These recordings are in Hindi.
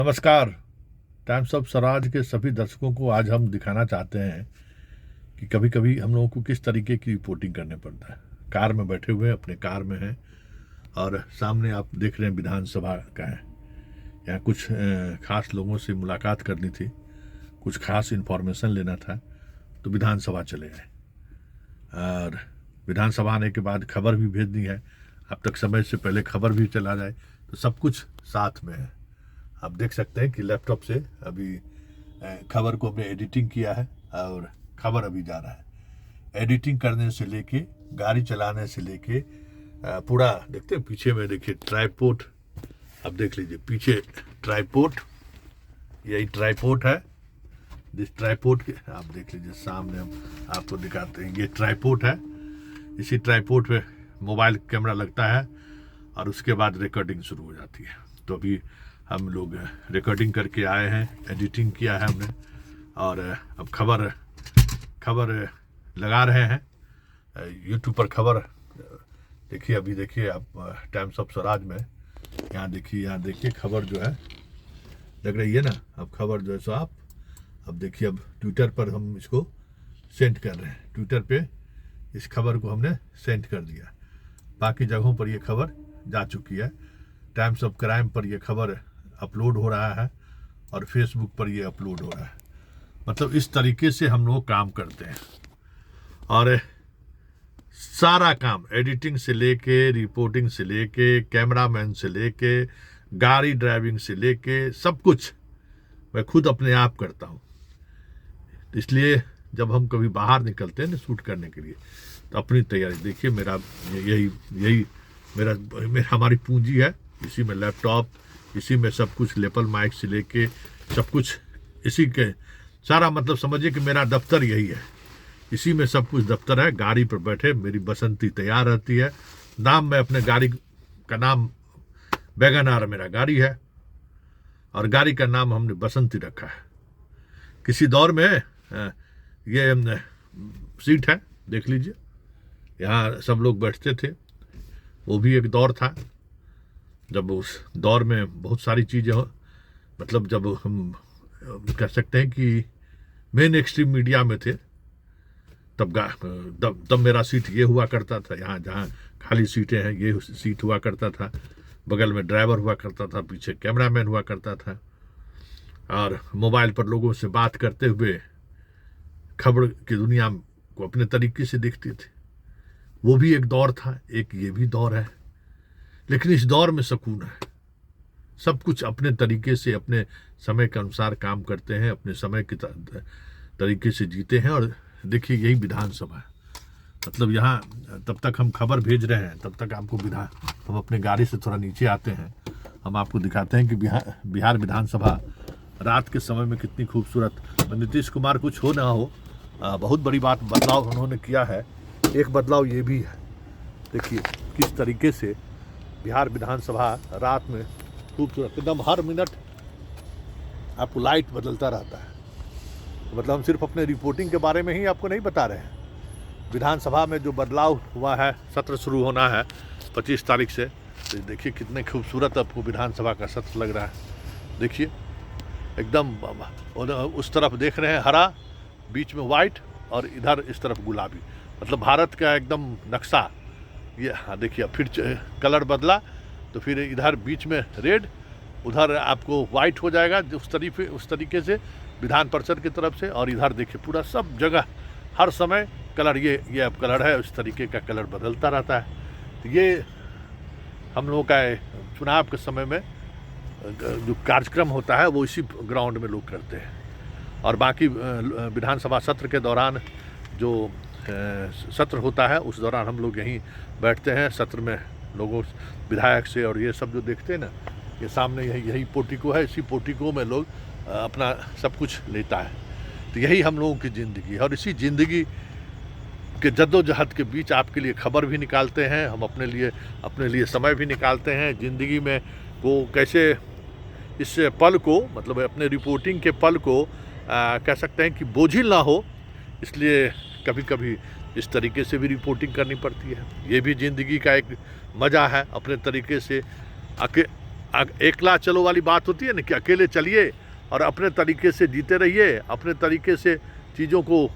नमस्कार। टाइम्स ऑफ स्वराज के सभी दर्शकों को आज हम दिखाना चाहते हैं कि कभी कभी हम लोगों को किस तरीके की रिपोर्टिंग करने पड़ता है। कार में बैठे हुए अपने कार में हैं और सामने आप देख रहे हैं विधानसभा का है। यहाँ कुछ खास लोगों से मुलाकात करनी थी, कुछ खास इन्फॉर्मेशन लेना था, तो विधानसभा चले गए। और विधानसभा आने के बाद खबर भी भेजनी है, अब तक समय से पहले खबर भी चला जाए, तो सब कुछ साथ में है। आप देख सकते हैं कि लैपटॉप से अभी खबर को हमने एडिटिंग किया है और खबर अभी जा रहा है। एडिटिंग करने से लेके गाड़ी चलाने से लेके पूरा देखते हैं। पीछे में देखिए ट्राइपॉड, अब देख लीजिए पीछे ट्राइपॉड, यही ट्राइपॉड है। जिस ट्राइपॉड के आप देख लीजिए सामने हम आपको दिखाते हैं, ये ट्राइपॉड है। इसी ट्राइपॉड पे मोबाइल कैमरा लगता है और उसके बाद रिकॉर्डिंग शुरू हो जाती है। तो अभी हम लोग रिकॉर्डिंग करके आए हैं, एडिटिंग किया है हमने और अब खबर लगा रहे हैं यूट्यूब पर। खबर देखिए, अभी देखिए आप टाइम्स ऑफ स्वराज में यहाँ देखिए खबर जो है लग रही है ना। अब खबर जो है सो आप अब देखिए, अब ट्विटर पर हम इसको सेंड कर रहे हैं। ट्विटर पे इस खबर को हमने सेंड कर दिया। बाकी जगहों पर ये खबर जा चुकी है। टाइम्स ऑफ क्राइम पर ये खबर अपलोड हो रहा है और फेसबुक पर ये अपलोड हो रहा है। मतलब इस तरीके से हम लोग काम करते हैं और सारा काम एडिटिंग से लेके, रिपोर्टिंग से लेके, कैमरामैन से लेके, गाड़ी ड्राइविंग से लेके सब कुछ मैं खुद अपने आप करता हूँ। इसलिए जब हम कभी बाहर निकलते हैं ना शूट करने के लिए, तो अपनी तैयारी देखिए। मेरा यही मेरा हमारी पूंजी है। इसी में लैपटॉप, इसी में सब कुछ, लेपल माइक से लेके सब कुछ इसी के सारा, मतलब समझिए कि मेरा दफ्तर यही है। इसी में सब कुछ दफ्तर है। गाड़ी पर बैठे मेरी बसंती तैयार रहती है। नाम मैं अपने गाड़ी का नाम वैगनआर मेरा गाड़ी है और गाड़ी का नाम हमने बसंती रखा है। किसी दौर में ये सीट है, देख लीजिए, यहाँ सब लोग बैठते थे। वो भी एक दौर था जब उस दौर में बहुत सारी चीज़ें मतलब जब हम कह सकते हैं कि मेन एक्सट्रीम मीडिया में थे, तब मेरा सीट ये हुआ करता था। यहाँ जहाँ खाली सीटें हैं ये सीट हुआ करता था। बगल में ड्राइवर हुआ करता था, पीछे कैमरामैन हुआ करता था और मोबाइल पर लोगों से बात करते हुए खबर की दुनिया को अपने तरीके से देखते थे। वो भी एक दौर था, एक ये भी दौर है। लेकिन इस दौर में सुकून है। सब कुछ अपने तरीके से, अपने समय के अनुसार काम करते हैं, अपने समय के तरीके से जीते हैं। और देखिए यही विधानसभा है। मतलब यहाँ तब तक हम खबर भेज रहे हैं, तब तक आपको हम अपने गाड़ी से थोड़ा नीचे आते हैं, हम आपको दिखाते हैं कि बिहार विधानसभा रात के समय में कितनी खूबसूरत। नीतीश कुमार कुछ हो ना हो, बहुत बड़ी बात बदलाव उन्होंने किया है। एक बदलाव ये भी है, देखिए किस तरीके से बिहार विधानसभा रात में खूबसूरत, एकदम हर मिनट आपको लाइट बदलता रहता है। मतलब हम सिर्फ अपने रिपोर्टिंग के बारे में ही आपको नहीं बता रहे हैं। विधानसभा में जो बदलाव हुआ है, सत्र शुरू होना है 25 तारीख से, तो देखिए कितने खूबसूरत आपको विधानसभा का सत्र लग रहा है। देखिए एकदम उस तरफ देख रहे हैं हरा, बीच में वाइट और इधर इस तरफ गुलाबी। मतलब भारत का एकदम नक्शा ये। हाँ देखिए, फिर कलर बदला तो फिर इधर बीच में रेड, उधर आपको वाइट हो जाएगा उस तरीके से विधान परिषद की तरफ से। और इधर देखिए पूरा सब जगह हर समय कलर, ये अब कलर है, उस तरीके का कलर बदलता रहता है। तो ये हम लोगों का चुनाव के समय में जो कार्यक्रम होता है वो इसी ग्राउंड में लोग करते हैं। और बाकी विधानसभा सत्र के दौरान जो सत्र होता है उस दौरान हम लोग यहीं बैठते हैं। सत्र में लोगों, विधायक से, और ये सब जो देखते हैं ना, ये सामने यही पोर्टिको है। इसी पोर्टिको में लोग अपना सब कुछ लेता है। तो यही हम लोगों की ज़िंदगी है और इसी ज़िंदगी के जद्दोजहद के बीच आपके लिए खबर भी निकालते हैं हम, अपने लिए समय भी निकालते हैं। ज़िंदगी में वो कैसे इस पल को, मतलब अपने रिपोर्टिंग के पल को कह सकते हैं कि बोझिल ना हो, इसलिए कभी कभी इस तरीके से भी रिपोर्टिंग करनी पड़ती है। ये भी ज़िंदगी का एक मज़ा है। अपने तरीके से एकला चलो वाली बात होती है ना कि अकेले चलिए और अपने तरीके से जीते रहिए, अपने तरीके से चीज़ों को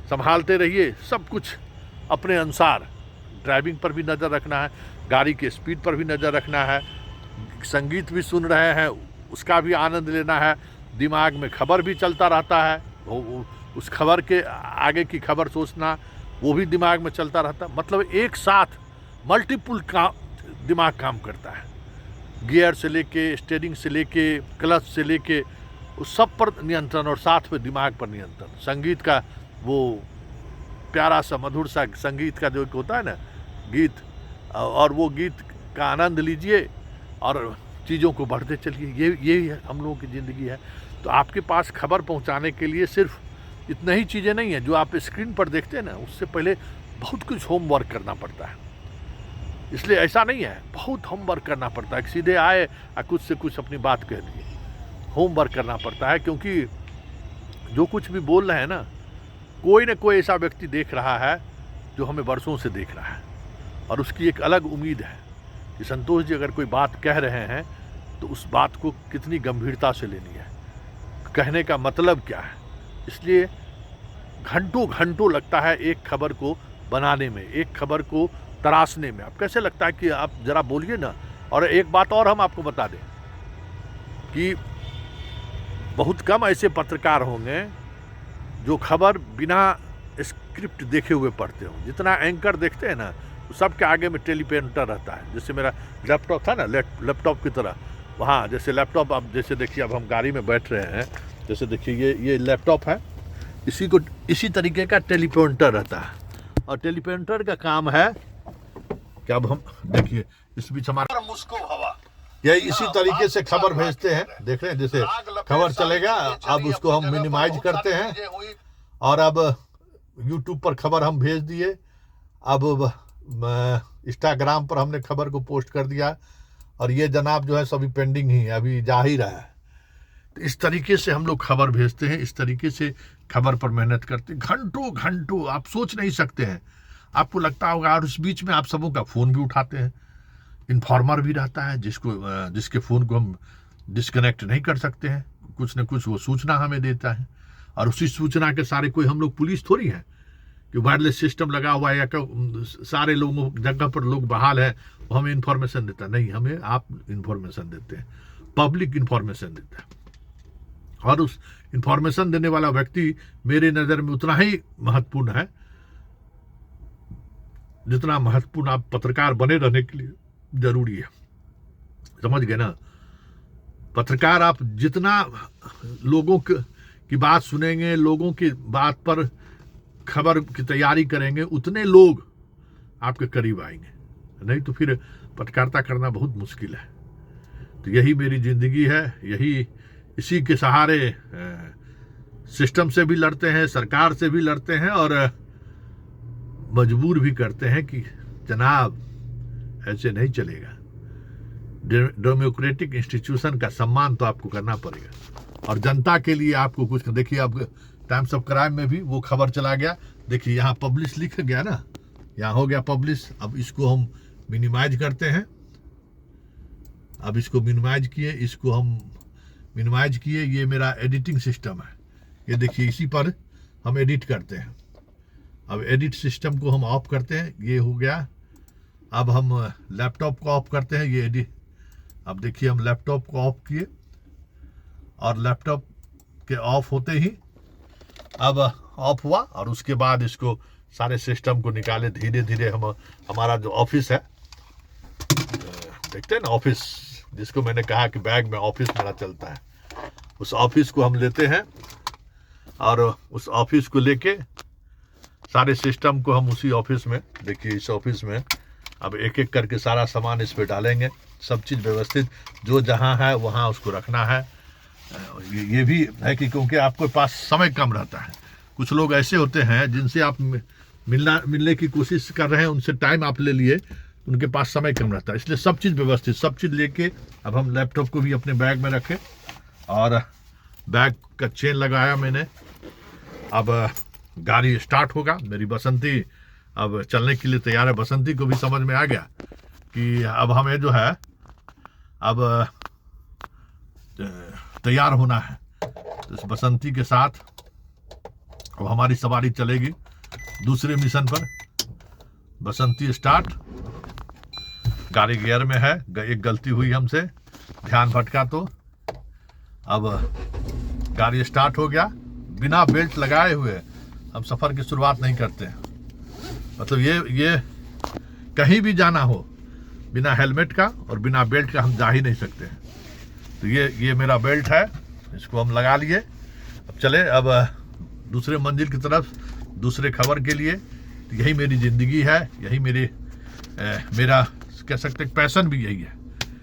संभालते रहिए, सब कुछ अपने अनुसार। ड्राइविंग पर भी नज़र रखना है, गाड़ी के स्पीड पर भी नज़र रखना है, संगीत भी सुन रहे हैं उसका भी आनंद लेना है, दिमाग में खबर भी चलता रहता है, उस खबर के आगे की खबर सोचना वो भी दिमाग में चलता रहता है। मतलब एक साथ मल्टीपल दिमाग काम करता है, गियर से लेके, स्टीयरिंग से लेके, क्लच से लेके, उस सब पर नियंत्रण और साथ में दिमाग पर नियंत्रण। संगीत का वो प्यारा सा मधुर सा संगीत का जो एक होता है ना गीत, और वो गीत का आनंद लीजिए और चीज़ों को बढ़ते चलिए। ये हम लोगों की ज़िंदगी है। तो आपके पास खबर पहुंचाने के लिए सिर्फ इतना ही चीज़ें नहीं है जो आप स्क्रीन पर देखते हैं ना, उससे पहले बहुत कुछ होमवर्क करना पड़ता है। इसलिए ऐसा नहीं है, बहुत होमवर्क करना पड़ता है, सीधे आए और कुछ से कुछ अपनी बात कह दिए। होमवर्क करना पड़ता है, क्योंकि जो कुछ भी बोल रहे हैं ना कोई ऐसा व्यक्ति देख रहा है जो हमें वर्षों से देख रहा है, और उसकी एक अलग उम्मीद है कि संतोष जी अगर कोई बात कह रहे हैं तो उस बात को कितनी गंभीरता से लेनी है, कहने का मतलब क्या है। इसलिए घंटों लगता है एक खबर को बनाने में, एक खबर को तराशने में। अब कैसे लगता है कि आप ज़रा बोलिए ना। और एक बात और हम आपको बता दें कि बहुत कम ऐसे पत्रकार होंगे जो खबर बिना स्क्रिप्ट देखे हुए पढ़ते हों। जितना एंकर देखते हैं ना, सबके आगे में टेलीप्रिंटर रहता है। जैसे मेरा लैपटॉप था ना, लैपटॉप की तरह, वहाँ जैसे लैपटॉप, अब जैसे देखिए अब हम गाड़ी में बैठ रहे हैं, जैसे देखिए ये लैपटॉप है, इसी तरीके का टेलीप्रिंटर रहता है। और टेलीप्रिंटर का काम है कि अब हम देखिए इस बीच हमारा मुस्को हवा, ये इसी तरीके से खबर भेजते हैं। देख रहे हैं जैसे खबर चलेगा, अब उसको हम मिनिमाइज करते हैं और अब यूट्यूब पर खबर हम भेज दिए। अब इंस्टाग्राम पर हमने खबर को पोस्ट कर दिया और ये जनाब जो है सभी पेंडिंग ही है, अभी जा ही रहा है। तो इस तरीके से हम लोग खबर भेजते हैं, इस तरीके से खबर पर मेहनत करते हैं, घंटों आप सोच नहीं सकते हैं। आपको लगता होगा, और उस बीच में आप सबों का फ़ोन भी उठाते हैं। इन्फॉर्मर भी रहता है जिसके फ़ोन को हम डिस्कनेक्ट नहीं कर सकते हैं, कुछ न कुछ वो सूचना हमें देता है। और उसी सूचना के सारे, कोई हम लोग पुलिस थोड़ी हैं कि वायरलेस सिस्टम लगा हुआ है या सारे लोगों जगह पर लोग बहाल है वो हमें इन्फॉर्मेशन देता नहीं, हमें आप इन्फॉर्मेशन देते हैं, पब्लिक इन्फॉर्मेशन देता है। और उस इन्फॉर्मेशन देने वाला व्यक्ति मेरे नज़र में उतना ही महत्वपूर्ण है जितना महत्वपूर्ण आप पत्रकार बने रहने के लिए जरूरी है। समझ गए ना? पत्रकार आप जितना लोगों की बात सुनेंगे, लोगों की बात पर खबर की तैयारी करेंगे, उतने लोग आपके करीब आएंगे। नहीं तो फिर पत्रकारिता करना बहुत मुश्किल है। तो यही मेरी ज़िंदगी है, इसी के सहारे सिस्टम से भी लड़ते हैं, सरकार से भी लड़ते हैं और मजबूर भी करते हैं कि जनाब ऐसे नहीं चलेगा। डेमोक्रेटिक इंस्टीट्यूशन का सम्मान तो आपको करना पड़ेगा और जनता के लिए आपको कुछ। देखिए अब टाइम्स ऑफ क्राइम में भी वो खबर चला गया, देखिए यहाँ पब्लिश लिख गया ना, यहाँ हो गया पब्लिश। अब इसको हम मिनिमाइज करते हैं, अब इसको मिनिमाइज किए, ये मेरा एडिटिंग सिस्टम है। ये देखिए इसी पर हम एडिट करते हैं। अब एडिट सिस्टम को हम ऑफ करते हैं, ये हो गया। अब हम लैपटॉप को ऑफ करते हैं, ये एडिट। अब देखिए हम लैपटॉप को ऑफ किए और लैपटॉप के ऑफ होते ही अब ऑफ हुआ और उसके बाद इसको सारे सिस्टम को निकाले। धीरे धीरे हमारा जो ऑफिस है, देखते हैं ना ऑफिस, जिसको मैंने कहा कि बैग में ऑफिस मेरा चलता है, उस ऑफिस को हम लेते हैं और उस ऑफिस को लेके सारे सिस्टम को हम उसी ऑफिस में, देखिए इस ऑफिस में अब एक एक करके सारा सामान इस पे डालेंगे। सब चीज़ व्यवस्थित, जो जहाँ है वहाँ उसको रखना है। ये भी है कि क्योंकि आपके पास समय कम रहता है। कुछ लोग ऐसे होते हैं जिनसे आप मिलने की कोशिश कर रहे हैं, उनसे टाइम आप ले लिए, उनके पास समय कम रहता है। इसलिए सब चीज़ व्यवस्थित, सब चीज़ लेके अब हम लैपटॉप को भी अपने बैग में रखें और बैग का चेन लगाया मैंने। अब गाड़ी स्टार्ट होगा। मेरी बसंती अब चलने के लिए तैयार है। बसंती को भी समझ में आ गया कि अब हमें जो है अब तैयार होना है। तो इस बसंती के साथ अब हमारी सवारी चलेगी दूसरे मिशन पर। बसंती स्टार्ट। गाड़ी गियर में है, एक गलती हुई हमसे, ध्यान भटका तो। अब गाड़ी स्टार्ट हो गया। बिना बेल्ट लगाए हुए हम सफ़र की शुरुआत नहीं करते हैं। मतलब ये कहीं भी जाना हो बिना हेलमेट का और बिना बेल्ट का हम जा ही नहीं सकते हैं। तो ये मेरा बेल्ट है, इसको हम लगा लिए। अब चले अब दूसरे मंजिल की तरफ, दूसरे खबर के लिए। तो यही मेरी ज़िंदगी है, यही मेरा कह सकते पैशन भी यही है।